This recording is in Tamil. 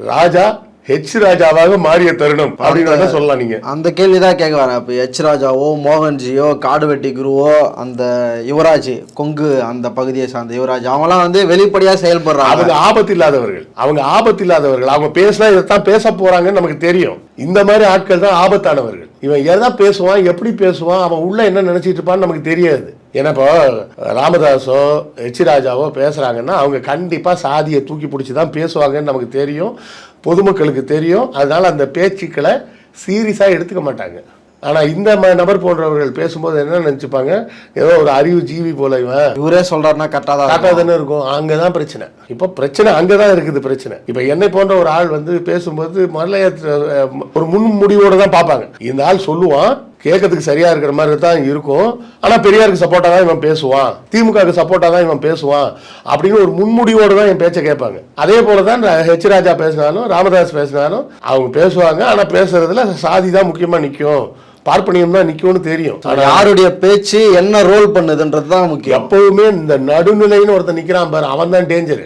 ராஜா ஹெச் ராஜாவாக மாறிய தருணம் அப்படின்னு சொல்லலாம். நீங்க அந்த கேள்விதான் கேட்க வரேன். இப்போ ஹெச் ராஜாவோ மோகன்ஜியோ காடுவெட்டி குருவோ அந்த யுவராஜ் கொங்கு அந்த பகுதியை சார்ந்த யுவராஜ் அவங்களாம் வந்து வெளிப்படையா செயல்படுறாங்க. அவங்க ஆபத்து இல்லாதவர்கள். அவங்க பேசினா இதைத்தான் பேச போறாங்கன்னு நமக்கு தெரியும். இந்த மாதிரி ஆட்கள் தான் ஆபத்தானவர்கள். இவன் எதான் பேசுவான், எப்படி பேசுவான், அவன் உள்ள என்ன நினைச்சிட்டு இருப்பான்னு நமக்கு தெரியாது. ஏன்னா இப்போ ராமதாஸோ ஹெச் ராஜாவோ பேசுறாங்கன்னா அவங்க கண்டிப்பா சாதியை தூக்கி பிடிச்சிதான் பேசுவாங்கன்னு நமக்கு தெரியும், பொதுமக்களுக்கு தெரியும். அதனால அந்த பேச்சுக்களை சீரியஸா எடுத்துக்க மாட்டாங்க. ஆனா இந்த நபர் போன்றவர்கள் பேசும்போது என்ன நினைச்சுப்பாங்க, ஏதோ ஒரு அறிவு ஜீவி போல இவரே சொல்றாருன்னா கரெக்டா தானே இருக்கும். அங்கதான் பிரச்சனை. இப்போ பிரச்சனை அங்கதான் இருக்குது. பிரச்சனை இப்ப என்னை போன்ற ஒரு ஆள் வந்து பேசும்போது முதல்ல ஒரு முன் முடிவோட தான் பார்ப்பாங்க. இந்த ஆள் சொல்லுவான், கேட்கறதுக்கு சரியா இருக்கிற மாதிரி தான் இருக்கும், ஆனா பெரியாருக்கு சப்போர்ட்டா தான் இவன் பேசுவான், திமுகவுக்கு சப்போர்ட்டா தான் இவன் பேசுவான் அப்படின்னு ஒரு முன்முடிவோட தான் என் பேச்சை கேட்பாங்க. அதே போலதான் ஹெச் ராஜா பேசினாலும் ராமதாஸ் பேசினாலும் அவங்க பேசுவாங்க. ஆனா பேசுறதுல சாதி தான் முக்கியமா நிற்கும், பார்ப்பனியம் தான் நிக்கும்னு தெரியும். யாருடைய பேச்சு என்ன ரோல் பண்ணுதுன்றது தான் முக்கியம். எப்பவுமே இந்த நடுநிலைன்னு ஒருத்தன் நிக்கிறான் பாரு, அவன் தான் டேஞ்சர்.